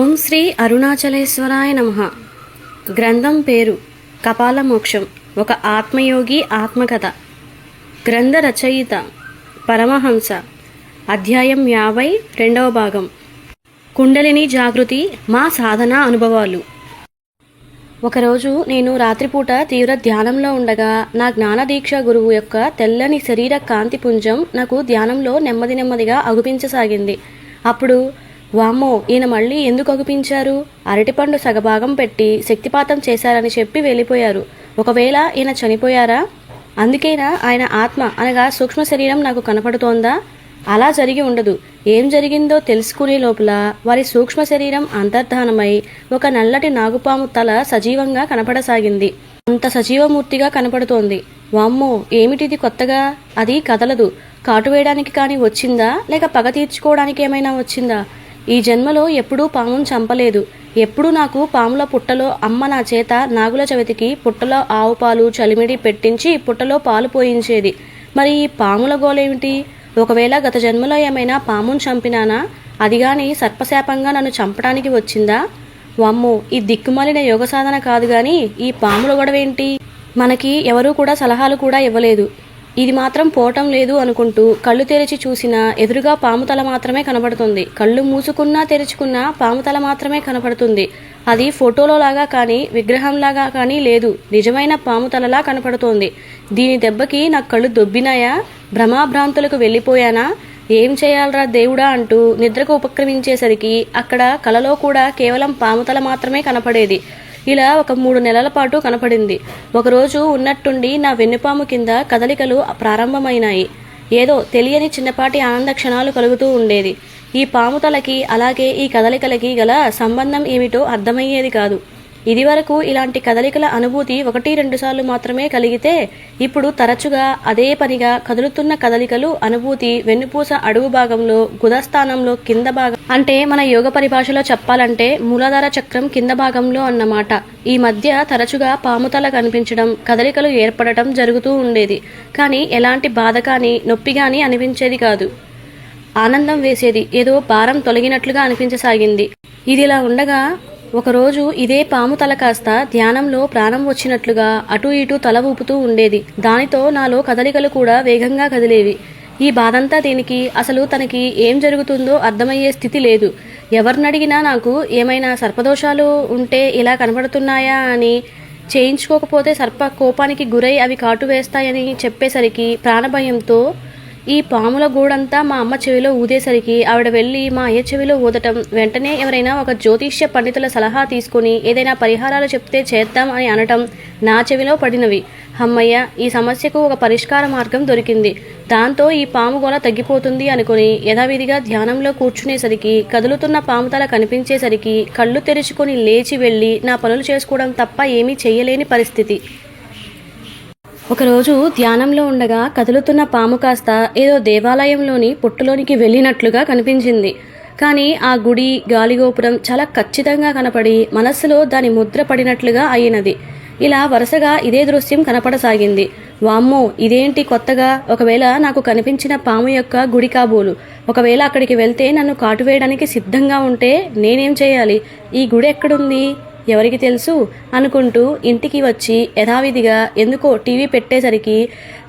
ఓం శ్రీ అరుణాచలేశ్వరాయ నమః. గ్రంథం పేరు కపాలమోక్షం. ఒక ఆత్మయోగి ఆత్మకథ. గ్రంథ రచయిత పరమహంస. అధ్యాయం 52వ భాగం. కుండలిని జాగృతి, మా సాధన అనుభవాలు. ఒకరోజు నేను రాత్రిపూట తీవ్ర ధ్యానంలో ఉండగా నా జ్ఞానదీక్ష గురువు యొక్క తెల్లని శరీర కాంతిపుంజం నాకు ధ్యానంలో నెమ్మదిగా అగుపించసాగింది. అప్పుడు వామ్మో, ఈయన మళ్ళీ ఎందుకు అగుపించారు? అరటిపండు సగభాగం పెట్టి శక్తిపాతం చేశారని చెప్పి వెళ్ళిపోయారు. ఒకవేళ ఈయన చనిపోయారా? అందుకేనా ఆయన ఆత్మ అనగా సూక్ష్మ శరీరం నాకు కనపడుతోందా? అలా జరిగి ఉండదు. ఏం జరిగిందో తెలుసుకునే లోపల వారి సూక్ష్మ శరీరం అంతర్ధానమై ఒక నల్లటి నాగుపాము తల సజీవంగా కనపడసాగింది. అంత సజీవమూర్తిగా కనపడుతోంది. వామ్మో, ఏమిటిది కొత్తగా? అది కదలదు. కాటు వేయడానికి కానీ వచ్చిందా, లేక పగ తీర్చుకోవడానికి ఏమైనా వచ్చిందా? ఈ జన్మలో ఎప్పుడూ పామును చంపలేదు. ఎప్పుడూ నాకు పాముల పుట్టలో అమ్మ నా చేత నాగుల చవితికి పుట్టలో ఆవు పాలు చలిమిడి పెట్టించి పుట్టలో పాలు పోయించేది. మరి ఈ పాముల గోలేమిటి? ఒకవేళ గత జన్మలో ఏమైనా పామును చంపినానా? అది గాని సర్పశాపంగా నన్ను చంపడానికి వచ్చిందా? వామ్మో, ఈ దిక్కుమాలిన యోగ సాధన కాదు గాని ఈ పాముల గొడవేంటి? మనకి ఎవరూ కూడా సలహాలు కూడా ఇవ్వలేదు. ఇది మాత్రం పోవటం లేదు అనుకుంటూ కళ్ళు తెరిచి చూసినా ఎదురుగా పాముతల మాత్రమే కనబడుతుంది. కళ్ళు మూసుకున్నా తెరుచుకున్నా పాముతల మాత్రమే కనపడుతుంది. అది ఫోటోలో లాగా కానీ విగ్రహంలాగా కానీ లేదు. నిజమైన పాముతలలా కనపడుతోంది. దీని దెబ్బకి నా కళ్ళు దొబ్బినాయా? భ్రమాభ్రాంతులకు వెళ్ళిపోయానా? ఏం చేయాలరా దేవుడా అంటూ నిద్రకు ఉపక్రమించేసరికి అక్కడ కలలో కూడా కేవలం పాముతల మాత్రమే కనపడేది. ఇలా ఒక 3 నెలల పాటు కనపడింది. ఒకరోజు ఉన్నట్టుండి నా వెన్నుపాము కింద కదలికలు ప్రారంభమైనాయి. ఏదో తెలియని చిన్నపాటి ఆనంద క్షణాలు కలుగుతూ ఉండేది. ఈ పాముతలకి అలాగే ఈ కదలికలకి గల సంబంధం ఏమిటో అర్థమయ్యేది కాదు. ఇదివరకు ఇలాంటి కదలికల అనుభూతి 1-2 సార్లు మాత్రమే కలిగితే ఇప్పుడు తరచుగా అదే పనిగా కదులుతున్న కదలికలు అనుభూతి వెన్నుపూస అడుగు భాగంలో గుదస్థానంలో కింద భాగం, అంటే మన యోగ పరిభాషలో చెప్పాలంటే మూలాధార చక్రం కింద భాగంలో అన్నమాట. ఈ మధ్య తరచుగా పాముతల కనిపించడం, కదలికలు ఏర్పడటం జరుగుతూ ఉండేది. కానీ ఎలాంటి బాధ కానీ నొప్పి కానీ అనిపించేది కాదు. ఆనందం వేసేది. ఏదో భారం తొలగినట్లుగా అనిపించసాగింది. ఇదిలా ఉండగా ఒకరోజు ఇదే పాము తల కాస్త ధ్యానంలో ప్రాణం వచ్చినట్లుగా అటూ ఇటూ తల ఊపుతూ ఉండేది. దానితో నాలో కదలికలు కూడా వేగంగా కదిలేవి. ఈ బాధంతా దీనికి అసలు తనకి ఏం జరుగుతుందో అర్థమయ్యే స్థితి లేదు. ఎవరినడిగినా నాకు ఏమైనా సర్పదోషాలు ఉంటే ఇలా కనబడుతున్నాయా అని, చేయించుకోకపోతే సర్ప కోపానికి గురై అవి కాటు వేస్తాయని చెప్పేసరికి ప్రాణభయంతో ఈ పాముల గూడంతా మా అమ్మ చెవిలో ఊదేసరికి ఆవిడ వెళ్ళి మా అయ్య చెవిలో ఊదటం, వెంటనే ఎవరైనా ఒక జ్యోతిష్య పండితుల సలహా తీసుకుని ఏదైనా పరిహారాలు చెప్తే చేద్దాం అని అనటం నా చెవిలో పడినవి. అమ్మయ్య, ఈ సమస్యకు ఒక పరిష్కార మార్గం దొరికింది. దాంతో ఈ పాము గోల తగ్గిపోతుంది అనుకుని యథావిధిగా ధ్యానంలో కూర్చునేసరికి కదులుతున్న పాముతల కనిపించేసరికి కళ్ళు తెరుచుకొని లేచి వెళ్ళి నా పనులు చేసుకోవడం తప్ప ఏమీ చెయ్యలేని పరిస్థితి. ఒకరోజు ధ్యానంలో ఉండగా కదులుతున్న పాము కాస్త ఏదో దేవాలయంలోని పుట్టులోనికి వెళ్ళినట్లుగా కనిపించింది. కానీ ఆ గుడి గాలిగోపురం చాలా ఖచ్చితంగా కనపడి మనస్సులో దాని ముద్ర పడినట్లుగా అయినది. ఇలా వరుసగా ఇదే దృశ్యం కనపడసాగింది. వామ్మో, ఇదేంటి కొత్తగా? ఒకవేళ నాకు కనిపించిన పాము యొక్క గుడి కాబోలు. ఒకవేళ అక్కడికి వెళ్తే నన్ను కాటు వేయడానికి సిద్ధంగా ఉంటే నేనేం చేయాలి? ఈ గుడి ఎక్కడుంది? ఎవరికి తెలుసు అనుకుంటూ ఇంటికి వచ్చి యథావిధిగా ఎందుకో టీవీ పెట్టేసరికి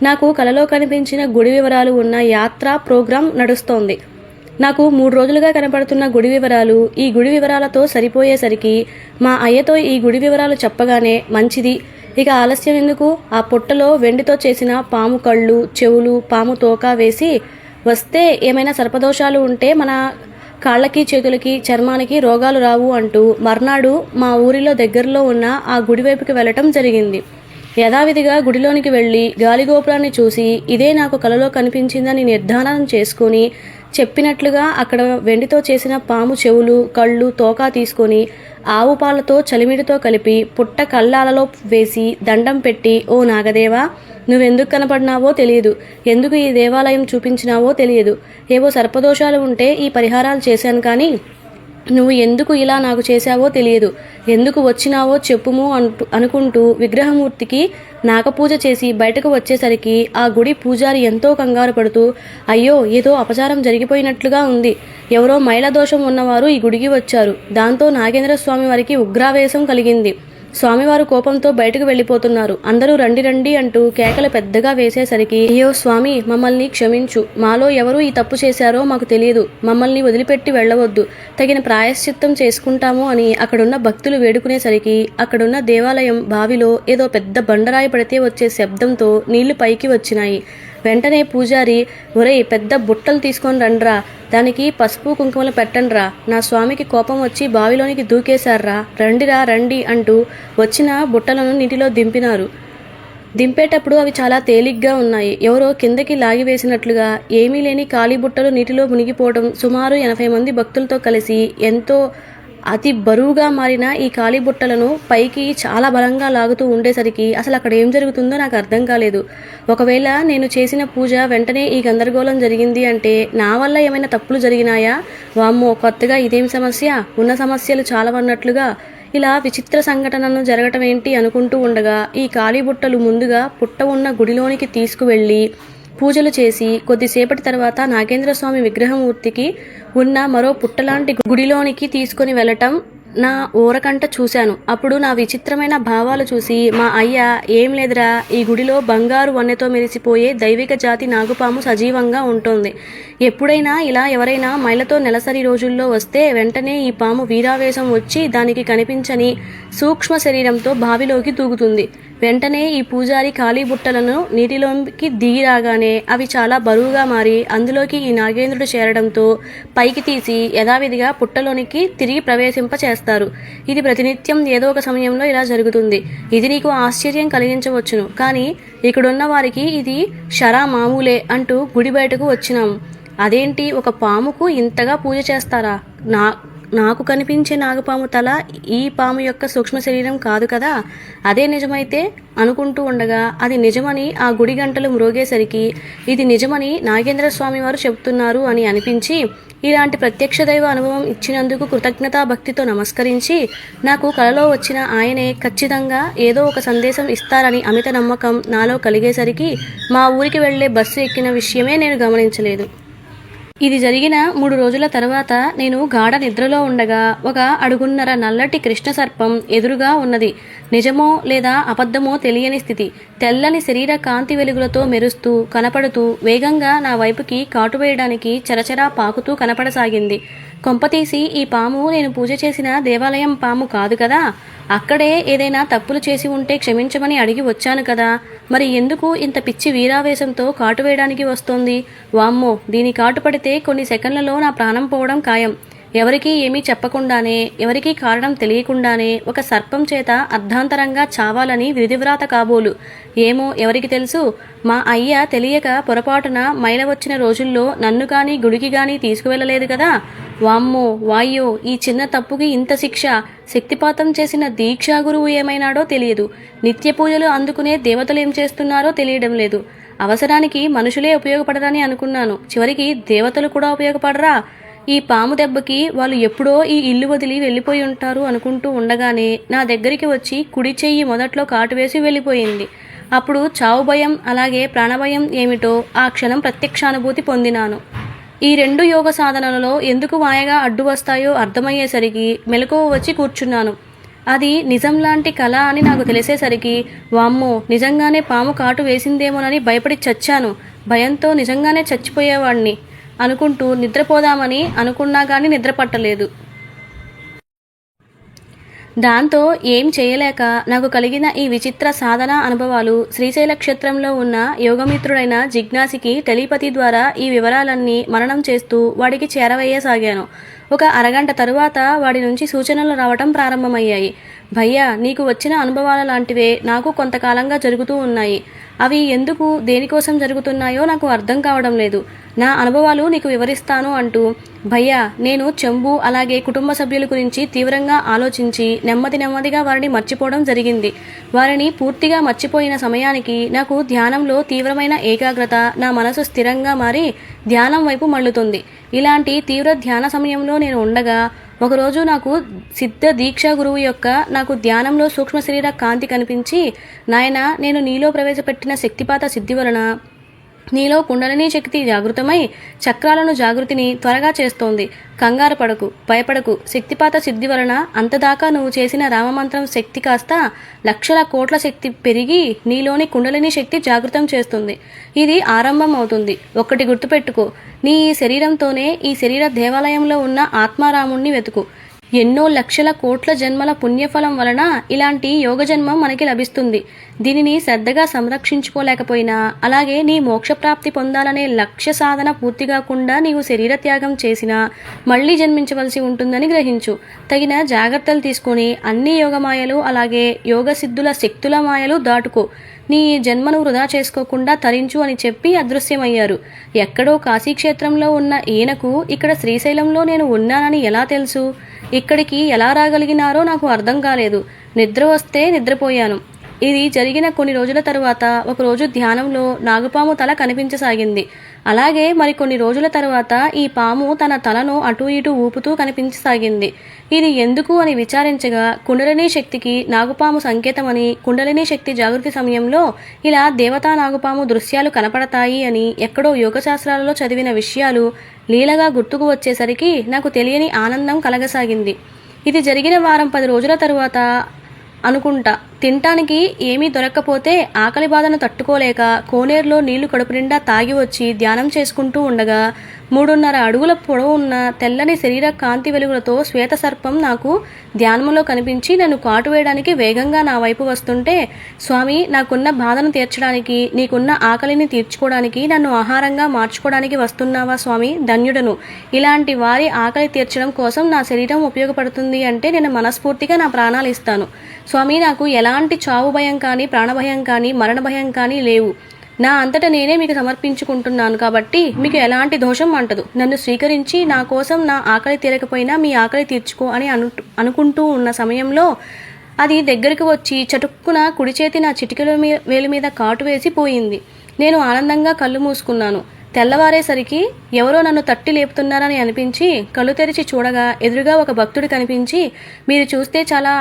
నాకు కలలో కనిపించిన గుడి వివరాలు ఉన్న యాత్రా ప్రోగ్రాం నడుస్తోంది. నాకు 3 రోజులుగా కనపడుతున్న గుడి వివరాలు ఈ గుడి వివరాలతో సరిపోయేసరికి మా అయ్యతో ఈ గుడి వివరాలు చెప్పగానే మంచిది, ఇక ఆలస్యం ఎందుకు, ఆ పుట్టలో వెండితో చేసిన పాము కళ్ళు, చెవులు, పాము తోక వేసి వస్తే ఏమైనా సర్పదోషాలు ఉంటే మన కాళ్ళకి చేతులకి చర్మానికి రోగాలు రావు అంటూ మర్నాడు మా ఊరిలో దగ్గరలో ఉన్న ఆ గుడివైపుకి వెళ్ళటం జరిగింది. యథావిధిగా గుడిలోనికి వెళ్ళి గాలిగోపురాన్ని చూసి ఇదే నాకు కలలో కనిపించిందని నిర్ధారణ చేసుకొని చెప్పినట్లుగా అక్కడ వెండితో చేసిన పాము చెవులు, కళ్ళు, తోక తీసుకొని ఆవు పాలతో చలిమిడితో కలిపి పుట్ట కళ్ళాలలో వేసి దండం పెట్టి, ఓ నాగదేవా, నువ్వెందుకు కనపడినావో తెలియదు, ఎందుకు ఈ దేవాలయం చూపించినావో తెలియదు, ఏవో సర్పదోషాలు ఉంటే ఈ పరిహారాలు చేశాను కానీ నువ్వు ఎందుకు ఇలా నాకు చేశావో తెలియదు, ఎందుకు వచ్చినావో చెప్పుము అనుకుంటూ విగ్రహమూర్తికి నాగపూజ చేసి బయటకు వచ్చేసరికి ఆ గుడి పూజారి ఎంతో కంగారు పడుతూ, అయ్యో ఏదో అపచారం జరిగిపోయినట్లుగా ఉంది, ఎవరో మైలదోషం ఉన్నవారు ఈ గుడికి వచ్చారు. దాంతో నాగేంద్ర స్వామి వారికి ఉగ్రావేశం కలిగింది. స్వామివారు కోపంతో బయటకు వెళ్ళిపోతున్నారు. అందరూ రండి రండి అంటూ కేకలు పెద్దగా వేసేసరికి, అయ్యో స్వామి మమ్మల్ని క్షమించు, మాలో ఎవరు ఈ తప్పు చేశారో మాకు తెలియదు, మమ్మల్ని వదిలిపెట్టి వెళ్ళవద్దు, తగిన ప్రాయశ్చిత్తం చేసుకుంటాము అని అక్కడున్న భక్తులు వేడుకునేసరికి అక్కడున్న దేవాలయం బావిలో ఏదో పెద్ద బండరాయి పడితే వచ్చే శబ్దంతో నీళ్లు పైకి వచ్చినాయి. వెంటనే పూజారి, ఒరేయ్ పెద్ద బుట్టలు తీసుకొని రండ్రా, దానికి పసుపు కుంకుమలు పెట్టండ్రా, నా స్వామికి కోపం వచ్చి బావిలోనికి దూకేశారా, రండిరా రండి అంటూ వచ్చిన బుట్టలను నీటిలో దింపినారు. దింపేటప్పుడు అవి చాలా తేలిగ్గా ఉన్నాయి. ఎవరో కిందకి లాగివేసినట్లుగా ఏమీ లేని ఖాళీ బుట్టలు నీటిలో మునిగిపోవడం, సుమారు 80 మంది భక్తులతో కలిసి ఎంతో అతి బరువుగా మారిన ఈ ఖాళీ బుట్టలను పైకి చాలా బలంగా లాగుతూ ఉండేసరికి అసలు అక్కడ ఏం జరుగుతుందో నాకు అర్థం కాలేదు. ఒకవేళ నేను చేసిన పూజ వెంటనే ఈ గందరగోళం జరిగింది అంటే నా వల్ల ఏమైనా తప్పులు జరిగినాయా? వామ్మో, కొత్తగా ఇదేం సమస్య, ఉన్న సమస్యలు చాలవన్నట్లుగా ఇలా విచిత్ర సంఘటనను జరగటం ఏంటి అనుకుంటూ ఉండగా ఈ ఖాళీ బుట్టలు ముందుగా పుట్ట ఉన్న గుడిలోనికి తీసుకువెళ్ళి పూజలు చేసి కొద్దిసేపటి తర్వాత నాగేంద్రస్వామి విగ్రహమూర్తికి ఉన్న మరో పుట్టలాంటి గుడిలోనికి తీసుకుని వెళ్ళటం నా ఊరకంట చూశాను. అప్పుడు నా విచిత్రమైన భావాలు చూసి మా అయ్య, ఏం లేదురా, ఈ గుడిలో బంగారు వన్నెతో మెరిసిపోయే దైవిక జాతి నాగుపాము సజీవంగా ఉంటుంది. ఎప్పుడైనా ఇలా ఎవరైనా మైలతో నెలసరి రోజుల్లో వస్తే వెంటనే ఈ పాము వీరావేశం వచ్చి దానికి కనిపించని సూక్ష్మ శరీరంతో బావిలోకి దూకుతుంది. వెంటనే ఈ పూజారి ఖాళీ బుట్టలను నీటిలోకి దిగి రాగానే అవి చాలా బరువుగా మారి అందులోకి ఈ నాగేంద్రుడు చేరడంతో పైకి తీసి యథావిధిగా పుట్టలోనికి తిరిగి ప్రవేశింపచేస్తారు. ఇది ప్రతినిత్యం ఏదో ఒక సమయంలో ఇలా జరుగుతుంది. ఇది నీకు ఆశ్చర్యం కలిగించవచ్చును, కానీ ఇక్కడున్న వారికి ఇది షరా మామూలే అంటూ గుడి బయటకు వచ్చినాము. అదేంటి, ఒక పాముకు ఇంతగా పూజ చేస్తారా? నాకు కనిపించే నాగపాము తల ఈ పాము యొక్క సూక్ష్మ శరీరం కాదు కదా, అదే నిజమైతే అనుకుంటూ ఉండగా అది నిజమని ఆ గుడి గంటలు మ్రోగేసరికి ఇది నిజమని నాగేంద్ర స్వామి వారు చెబుతున్నారు అని అనిపించి ఇలాంటి ప్రత్యక్ష దైవ అనుభవం ఇచ్చినందుకు కృతజ్ఞతా భక్తితో నమస్కరించి నాకు కలలో వచ్చిన ఆయనే ఖచ్చితంగా ఏదో ఒక సందేశం ఇస్తారని అమిత నమ్మకం నాలో కలిగేసరికి మా ఊరికి వెళ్లే బస్సు ఎక్కిన విషయమే నేను గమనించలేదు. ఇది జరిగిన 3 రోజుల తర్వాత నేను గాఢ నిద్రలో ఉండగా ఒక అడుగున్నర నల్లటి కృష్ణ సర్పం ఎదురుగా ఉన్నది. నిజమో లేదా అబద్ధమో తెలియని స్థితి. తెల్లని శరీర కాంతి వెలుగులతో మెరుస్తూ కనపడుతూ వేగంగా నా వైపుకి కాటువేయడానికి చరచరా పాకుతూ కనపడసాగింది. కొంపతీసి ఈ పాము నేను పూజ చేసిన దేవాలయం పాము కాదు కదా? అక్కడే ఏదైనా తప్పులు చేసి ఉంటే క్షమించమని అడిగి వచ్చాను కదా, మరి ఎందుకు ఇంత పిచ్చి వీరావేశంతో కాటు వేయడానికి వస్తోంది? వామ్మో, దీని కాటు పడితే కొన్ని సెకండ్లలో నా ప్రాణం పోవడం ఖాయం. ఎవరికీ ఏమీ చెప్పకుండానే, ఎవరికీ కారణం తెలియకుండానే ఒక సర్పం చేత అర్ధాంతరంగా చావాలని విధివ్రాత కాబోలు. ఏమో ఎవరికి తెలుసు? మా అయ్య తెలియక పొరపాటున మైల వచ్చిన రోజుల్లో నన్ను కానీ గుడికి కానీ తీసుకువెళ్ళలేదు కదా. వామ్మో వాయ్యో, ఈ చిన్న తప్పుకి ఇంత శిక్ష! శక్తిపాతం చేసిన దీక్షా గురువు ఏమైనాడో తెలియదు. నిత్య పూజలు అందుకునే దేవతలు ఏం చేస్తున్నారో తెలియడం లేదు. అవసరానికి మనుషులే ఉపయోగపడరని అనుకున్నాను, చివరికి దేవతలు కూడా ఉపయోగపడరా? ఈ పాము దెబ్బకి వాళ్ళు ఎప్పుడో ఈ ఇల్లు వదిలి వెళ్ళిపోయి ఉంటారు అనుకుంటూ ఉండగానే నా దగ్గరికి వచ్చి కుడి చెయ్యి మొదట్లో కాటువేసి వెళ్ళిపోయింది. అప్పుడు చావు భయం అలాగే ప్రాణభయం ఏమిటో ఆ క్షణం ప్రత్యక్షానుభూతి పొందినాను. ఈ 2 యోగ సాధనలలో ఎందుకు మాయగా అడ్డు వస్తాయో అర్థమయ్యేసరికి మెలకువ వచ్చి కూర్చున్నాను. అది నిజం లాంటి కళ అని నాకు తెలిసేసరికి వామ్మో, నిజంగానే పాము కాటు వేసిందేమోనని భయపడి చచ్చాను. భయంతో నిజంగానే చచ్చిపోయేవాడిని అనుకుంటూ నిద్రపోదామని అనుకున్నా కానీ నిద్ర పట్టలేదు. దాంతో ఏం చేయలేక నాకు కలిగిన ఈ విచిత్ర సాధన అనుభవాలు శ్రీశైల క్షేత్రంలో ఉన్న యోగమిత్రుడైన జిజ్ఞాసికి టెలిపతి ద్వారా ఈ వివరాలన్నీ మననం చేస్తూ వాడికి చేరవేయసాగాను. ఒక అరగంట తరువాత వాడి నుంచి సూచనలు రావటం ప్రారంభమయ్యాయి. భయ్యా, నీకు వచ్చిన అనుభవాల లాంటివే నాకు కొంతకాలంగా జరుగుతూ ఉన్నాయి. అవి ఎందుకు దేనికోసం జరుగుతున్నాయో నాకు అర్థం కావడం లేదు. నా అనుభవాలు నీకు వివరిస్తాను అంటూ, భయ్యా, నేను చెంబు అలాగే కుటుంబ సభ్యుల గురించి తీవ్రంగా ఆలోచించి నెమ్మదిగా వారిని మర్చిపోవడం జరిగింది. వారిని పూర్తిగా మర్చిపోయిన సమయానికి నాకు ధ్యానంలో తీవ్రమైన ఏకాగ్రత, నా మనసు స్థిరంగా మారి ధ్యానం వైపు మళ్ళుతుంది. ఇలాంటి తీవ్ర ధ్యాన సమయంలో నేను ఉండగా ఒకరోజు నాకు సిద్ధ దీక్షా గురువు యొక్క నాకు ధ్యానంలో సూక్ష్మ శరీర కాంతి కనిపించి, నాయన, నేను నీలో ప్రవేశపెట్టిన శక్తిపాత సిద్ధి వలన నీలో కుండలిని శక్తి జాగృతమై చక్రాలను జాగృతిని త్వరగా చేస్తోంది. కంగారు పడకు, భయపడకు. శక్తిపాత సిద్ధి వలన అంతదాకా నువ్వు చేసిన రామమంత్రం శక్తి కాస్త లక్షల కోట్ల శక్తి పెరిగి నీలోని కుండలిని శక్తి జాగృతం చేస్తుంది. ఇది ఆరంభం అవుతుంది. ఒక్కటి గుర్తుపెట్టుకో, నీ ఈ శరీరంతోనే ఈ శరీర దేవాలయంలో ఉన్న ఆత్మారాముణ్ణి వెతుకు. ఎన్నో లక్షల కోట్ల జన్మల పుణ్యఫలం వలన ఇలాంటి యోగ జన్మం మనకి లభిస్తుంది. దీనిని శ్రద్ధగా సంరక్షించుకోలేకపోయినా, అలాగే నీ మోక్షప్రాప్తి పొందాలనే లక్ష్య సాధన పూర్తి కాకుండా నీవు శరీర త్యాగం చేసినా మళ్లీ జన్మించవలసి ఉంటుందని గ్రహించు. తగిన జాగ్రత్తలు తీసుకుని అన్ని యోగమాయలు అలాగే యోగ సిద్ధుల శక్తుల మాయలు దాటుకో. నీ జన్మను వృధా చేసుకోకుండా తరించు అని చెప్పి అదృశ్యమయ్యారు. ఎక్కడో కాశీక్షేత్రంలో ఉన్న ఈయనకు ఇక్కడ శ్రీశైలంలో నేను ఉన్నానని ఎలా తెలుసు? ఇక్కడికి ఎలా రాగలిగినారో నాకు అర్థం కాలేదు. నిద్ర వస్తే నిద్రపోయాను. ఇది జరిగిన కొన్ని రోజుల తరువాత ఒకరోజు ధ్యానంలో నాగుపాము తల కనిపించసాగింది. అలాగే మరికొన్ని రోజుల తరువాత ఈ పాము తన తలను అటూ ఇటూ ఊపుతూ కనిపించసాగింది. ఇది ఎందుకు అని విచారించగా కుండలిని శక్తికి నాగుపాము సంకేతమని, కుండలిని శక్తి జాగృతి సమయంలో ఇలా దేవతా నాగుపాము దృశ్యాలు కనపడతాయి అని ఎక్కడో యోగశాస్త్రాలలో చదివిన విషయాలు లీలగా గుర్తుకు వచ్చేసరికి నాకు తెలియని ఆనందం కలగసాగింది. ఇది జరిగిన వారం 10 రోజుల తరువాత అనుకుంటా. తినటానికి ఏమీ దొరక్కపోతే ఆకలి బాధను తట్టుకోలేక కోనేరులో నీళ్లు కడుపు నిండా తాగి వచ్చి ధ్యానం చేసుకుంటూ ఉండగా 3.5 అడుగుల పొడవు ఉన్న తెల్లని శరీర కాంతి వెలుగులతో శ్వేత సర్పం నాకు ధ్యానంలో కనిపించి నన్ను కాటు వేయడానికి వేగంగా నా వైపు వస్తుంటే, స్వామి, నాకున్న బాధను తీర్చడానికి, నీకున్న ఆకలిని తీర్చుకోవడానికి, నన్ను ఆహారంగా మార్చుకోవడానికి వస్తున్నావా స్వామి? ధన్యుడను. ఇలాంటి వారి ఆకలి తీర్చడం కోసం నా శరీరం ఉపయోగపడుతుంది అంటే నేను మనస్ఫూర్తిగా నా ప్రాణాలు ఇస్తాను. స్వామి, నాకు ఎలాంటి చావు భయం కానీ, ప్రాణభయం కానీ, మరణ భయం కానీ లేవు. నా అంతటా నేనే మీకు సమర్పించుకుంటున్నాను కాబట్టి మీకు ఎలాంటి దోషం అంటదు. నన్ను స్వీకరించి నా కోసం నా ఆకలి తీరకపోయినా మీ ఆకలి తీర్చుకో అని అనుకుంటూ ఉన్న సమయంలో అది దగ్గరికి వచ్చి చటుక్కున కుడి చేతి నా చిటికెల వేలు మీద కాటు వేసి పోయింది. నేను ఆనందంగా కళ్ళు మూసుకున్నాను. తెల్లవారేసరికి ఎవరో నన్ను తట్టి లేపుతున్నారని అనిపించి కళ్ళు తెరిచి చూడగా ఎదురుగా ఒక భక్తుడు కనిపించి, మీరు చూస్తే చాలా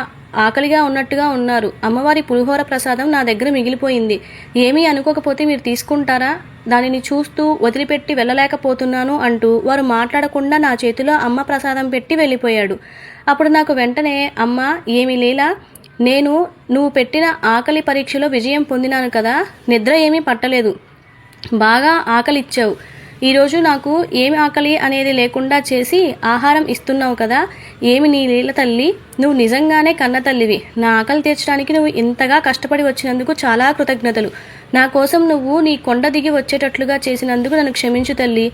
ఆకలిగా ఉన్నట్టుగా ఉన్నారు. అమ్మవారి పులిహోర ప్రసాదం నా దగ్గర మిగిలిపోయింది. ఏమీ అనుకోకపోతే మీరు తీసుకుంటారా? దానిని చూస్తూ వదిలిపెట్టి వెళ్ళలేకపోతున్నాను అంటూ వారు మాట్లాడకుండా నా చేతిలో అమ్మ ప్రసాదం పెట్టి వెళ్ళిపోయాడు. అప్పుడు నాకు వెంటనే, అమ్మ, ఏమీ లేలా, నేను నువ్వు పెట్టిన ఆకలి పరీక్షలో విజయం పొందినాను కదా, నిద్ర ఏమీ పట్టలేదు, బాగా ఆకలి ఇచ్చావు. ఈరోజు నాకు ఏమి ఆకలి అనేది లేకుండా చేసి ఆహారం ఇస్తున్నావు కదా, ఏమి నీ లీల తల్లి, నువ్వు నిజంగానే కన్న తల్లివి. నా ఆకలి తీర్చడానికి నువ్వు ఇంతగా కష్టపడి వచ్చినందుకు చాలా కృతజ్ఞతలు. నా కోసం నువ్వు నీ కొండ దిగి వచ్చేటట్లుగా చేసినందుకు నన్ను క్షమించు తల్లి.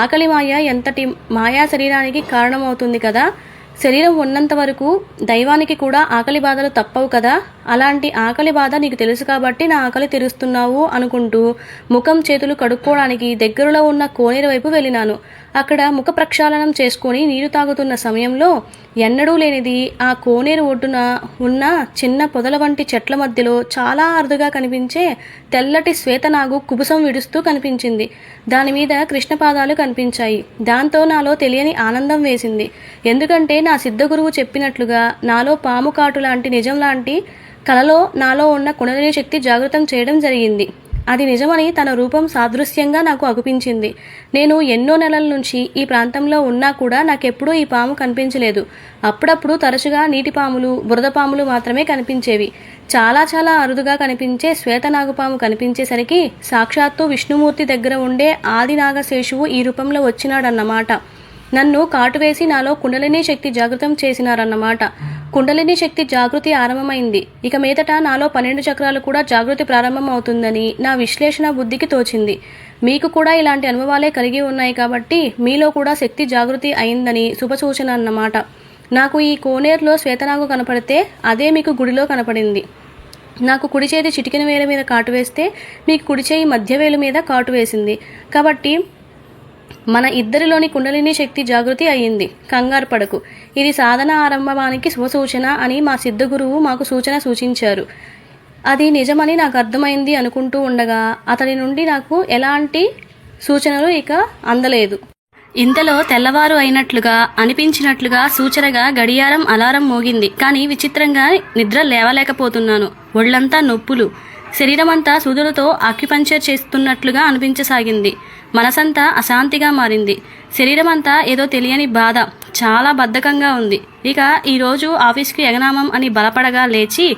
ఆకలి మాయ ఎంతటి మాయా శరీరానికి కారణమవుతుంది కదా. శరీరం ఉన్నంత వరకు దైవానికి కూడా ఆకలి బాధలు తప్పవు కదా. అలాంటి ఆకలి బాధ నీకు తెలుసు కాబట్టి నా ఆకలి తీరుస్తున్నావు అనుకుంటూ ముఖం చేతులు కడుక్కోవడానికి దగ్గరలో ఉన్న కోనేరు వైపు వెళ్ళినాను. అక్కడ ముఖ ప్రక్షాళనం చేసుకొని నీరు తాగుతున్న సమయంలో ఎన్నడూ లేనిది ఆ కోనేరు ఒడ్డున ఉన్న చిన్న పొదల వంటి చెట్ల మధ్యలో చాలా అరుదుగా కనిపించే తెల్లటి శ్వేతనాగు కుబుసం విడుస్తూ కనిపించింది. దానిమీద కృష్ణపాదాలు కనిపించాయి. దాంతో నాలో తెలియని ఆనందం వేసింది. ఎందుకంటే నా సిద్ధగురువు చెప్పినట్లుగా నాలో పాము కాటు లాంటి నిజం లాంటి కలలో నాలో ఉన్న కుండలిని శక్తి జాగృతం చేయడం జరిగింది. అది నిజమని తన రూపం సాదృశ్యంగా నాకు అగుపించింది. నేను ఎన్నో నెలల నుంచి ఈ ప్రాంతంలో ఉన్నా కూడా నాకెప్పుడూ ఈ పాము కనిపించలేదు. అప్పుడప్పుడు తరచుగా నీటి పాములు, బురద పాములు మాత్రమే కనిపించేవి. చాలా చాలా అరుదుగా కనిపించే శ్వేతనాగుపాము కనిపించేసరికి సాక్షాత్తు విష్ణుమూర్తి దగ్గర ఉండే ఆదినాగశేషువు ఈ రూపంలో వచ్చినాడన్నమాట. నన్ను కాటువేసి నాలో కుండలిని శక్తి జాగృతం చేసినారన్నమాట. కుండలిని శక్తి జాగృతి ఆరంభమైంది. ఇక మీదట నాలో 12 చక్రాలు కూడా జాగృతి ప్రారంభం అవుతుందని నా విశ్లేషణ బుద్ధికి తోచింది. మీకు కూడా ఇలాంటి అనుభవాలే కలిగి ఉన్నాయి కాబట్టి మీలో కూడా శక్తి జాగృతి అయిందని శుభసూచన అన్నమాట. నాకు ఈ కోనేరులో శ్వేతనాగు కనపడితే అదే మీకు గుడిలో కనపడింది. నాకు కుడి చేతి చిటికెన వేల మీద కాటు వేస్తే మీకు కుడి చేయి మధ్య వేలు మీద కాటు వేసింది. కాబట్టి మన ఇద్దరిలోని కుండలిని శక్తి జాగృతి అయ్యింది. కంగారు పడకు. ఇది సాధన ఆరంభానికి శుభసూచన అని మా సిద్ధగురువు మాకు సూచన సూచించారు. అది నిజమని నాకు అర్థమైంది అనుకుంటూ ఉండగా అతడి నుండి నాకు ఎలాంటి సూచనలు ఇక అందలేదు. ఇంతలో తెల్లవారు అయినట్లుగా అనిపించినట్లుగా సూచనగా గడియారం అలారం మోగింది. కానీ విచిత్రంగా నిద్ర లేవలేకపోతున్నాను. ఒళ్ళంతా నొప్పులు, శరీరమంతా సూదులతో ఆక్యుపంక్చర్ చేస్తున్నట్లుగా అనిపించసాగింది. మనసంతా అశాంతిగా మారింది. శరీరమంతా ఏదో తెలియని బాధ, చాలా బద్ధకంగా ఉంది. ఇక ఈరోజు ఆఫీస్కి ఎగనామం అని బలపడగా లేచి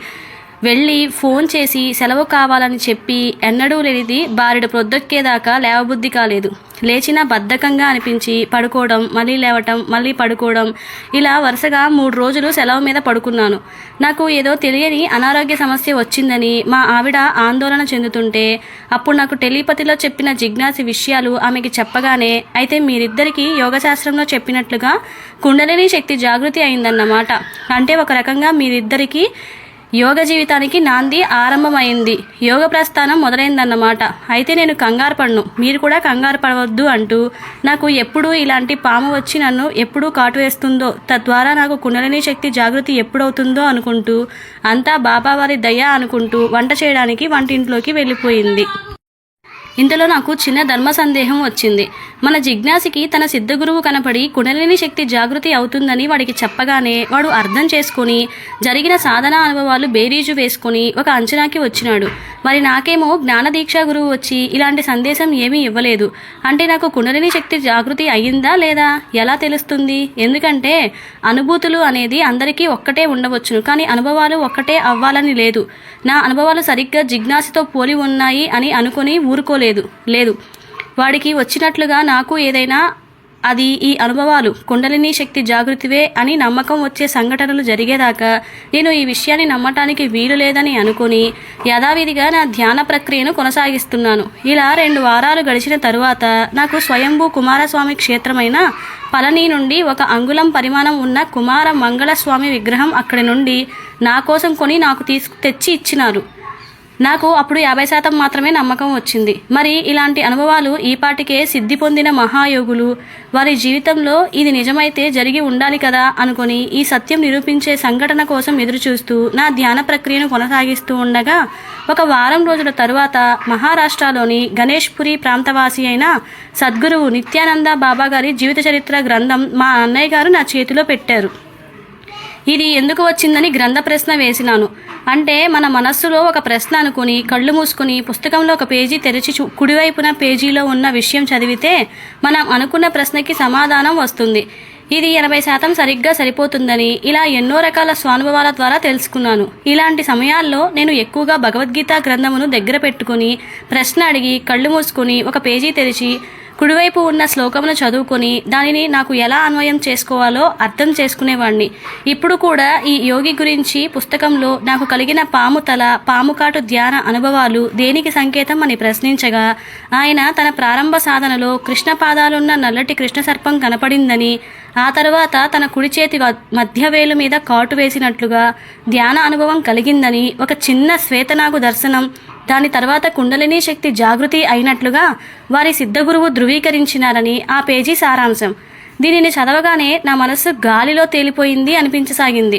వెళ్ళి ఫోన్ చేసి సెలవు కావాలని చెప్పి ఎన్నడూ లేనిది బారెడు ప్రొద్దొక్కేదాకా లేవబుద్ధి కాలేదు. లేచినా బద్ధకంగా అనిపించి పడుకోవడం, మళ్ళీ లేవటం, మళ్ళీ పడుకోవడం, ఇలా వరుసగా 3 రోజులు సెలవు మీద పడుకున్నాను. నాకు ఏదో తెలియని అనారోగ్య సమస్య వచ్చిందని మా ఆవిడ ఆందోళన చెందుతుంటే అప్పుడు నాకు టెలిపతిలో చెప్పిన జిజ్ఞాసి విషయాలు ఆమెకి చెప్పగానే, అయితే మీరిద్దరికీ యోగశాస్త్రంలో చెప్పినట్లుగా కుండలిని శక్తి జాగృతి అయిందన్నమాట. అంటే ఒక రకంగా మీరిద్దరికీ యోగ జీవితానికి నాంది ఆరంభమైంది, యోగ ప్రస్థానం మొదలైందన్నమాట. అయితే నేను కంగారు పడను, మీరు కూడా కంగారు పడవద్దు అంటూ నాకు ఎప్పుడు ఇలాంటి పాము వచ్చి నన్ను ఎప్పుడు కాటు వేస్తుందో, తద్వారా నాకు కుండలిని శక్తి జాగృతి ఎప్పుడవుతుందో అనుకుంటూ అంతా బాబావారి దయ అనుకుంటూ వంట చేయడానికి వంటింట్లోకి వెళ్ళిపోయింది. ఇంతలో నాకు చిన్న ధర్మ సందేహం వచ్చింది. మన జిజ్ఞాసికి తన సిద్ధగురువు కనపడి కుండలిని శక్తి జాగృతి అవుతుందని వాడికి చెప్పగానే వాడు అర్థం చేసుకుని జరిగిన సాధనా అనుభవాలు బేరీజు వేసుకుని ఒక అంచనాకి వచ్చినాడు. మరి నాకేమో జ్ఞానదీక్షా గురువు వచ్చి ఇలాంటి సందేశం ఏమీ ఇవ్వలేదు. అంటే నాకు కుండలిని శక్తి జాగృతి అయ్యిందా లేదా ఎలా తెలుస్తుంది? ఎందుకంటే అనుభూతులు అనేది అందరికీ ఒక్కటే ఉండవచ్చును, కానీ అనుభవాలు ఒక్కటే అవ్వాలని లేదు. నా అనుభవాలు సరిగ్గా జిజ్ఞాసతో పోలి ఉన్నాయి అని అనుకుని లేదు వాడికి వచ్చినట్లుగా నాకు ఏదైనా అది ఈ అనుభవాలు కుండలిని శక్తి జాగృతివే అని నమ్మకం వచ్చే సంఘటనలు జరిగేదాకా నేను ఈ విషయాన్ని నమ్మటానికి వీలు లేదని అనుకుని యథావిధిగా నా ధ్యాన ప్రక్రియను కొనసాగిస్తున్నాను. ఇలా 2 వారాలు గడిచిన తరువాత నాకు స్వయంభూ కుమారస్వామి క్షేత్రమైన పళని నుండి 1 అంగుళం పరిమాణం ఉన్న కుమార మంగళస్వామి విగ్రహం అక్కడి నుండి నా కోసం కొని నాకు తెచ్చి ఇచ్చినారు. నాకు అప్పుడు 50% మాత్రమే నమ్మకం వచ్చింది. మరి ఇలాంటి అనుభవాలు ఈపాటికే సిద్ధి పొందిన మహాయోగులు వారి జీవితంలో ఇది నిజమైతే జరిగి ఉండాలి కదా అనుకుని ఈ సత్యం నిరూపించే సంఘటన కోసం ఎదురుచూస్తూ నా ధ్యాన ప్రక్రియను కొనసాగిస్తూ ఉండగా 1 వారం రోజుల తరువాత మహారాష్ట్రలోని గణేష్పురి ప్రాంతవాసి అయిన సద్గురువు నిత్యానంద బాబా గారి జీవిత చరిత్ర గ్రంథం మా అన్నయ్య గారు నా చేతిలో పెట్టారు. ఇది ఎందుకు వచ్చిందని గ్రంథ ప్రశ్న వేసినాను. అంటే మన మనస్సులో ఒక ప్రశ్న అనుకుని కళ్ళు మూసుకుని పుస్తకంలో ఒక పేజీ తెరిచి కుడివైపున పేజీలో ఉన్న విషయం చదివితే మనం అనుకున్న ప్రశ్నకి సమాధానం వస్తుంది. ఇది 80% సరిగ్గా సరిపోతుందని ఇలా ఎన్నో రకాల స్వానుభవాల ద్వారా తెలుసుకున్నాను. ఇలాంటి సమయాల్లో నేను ఎక్కువగా భగవద్గీత గ్రంథమును దగ్గర పెట్టుకుని ప్రశ్న అడిగి కళ్ళు మూసుకుని ఒక పేజీ తెరిచి కుడివైపు ఉన్న శ్లోకమును చదువుకొని దానిని నాకు ఎలా అన్వయం చేసుకోవాలో అర్థం చేసుకునేవాడిని. ఇప్పుడు కూడా ఈ యోగి గురించి పుస్తకంలో నాకు కలిగిన పాము తల, పాము కాటు ధ్యాన అనుభవాలు దేనికి సంకేతం అని ప్రశ్నించగా ఆయన తన ప్రారంభ సాధనలో కృష్ణ పాదాలున్న నల్లటి కృష్ణ సర్పం కనపడిందని, ఆ తర్వాత తన కుడి చేతి మధ్య వేలు మీద కాటు వేసినట్లుగా ధ్యాన అనుభవం కలిగిందని, ఒక చిన్న శ్వేతనాగు దర్శనం, దాని తర్వాత కుండలిని శక్తి జాగృతి అయినట్లుగా వారి సిద్ధగురువు ధృవీకరించినారని ఆ పేజీ సారాంశం. దీనిని చదవగానే నా మనస్సు గాలిలో తేలిపోయింది అనిపించసాగింది.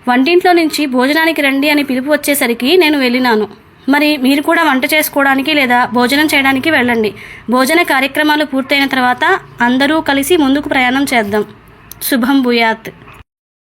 వంటింట్లో నుంచి భోజనానికి రండి అని పిలుపు వచ్చేసరికి నేను వెళ్ళినాను. మరి మీరు కూడా వంట చేసుకోవడానికి లేదా భోజనం చేయడానికి వెళ్ళండి. భోజన కార్యక్రమాలు పూర్తయిన తర్వాత అందరూ కలిసి ముందుకు ప్రయాణం చేద్దాం. శుభం భూయాత్.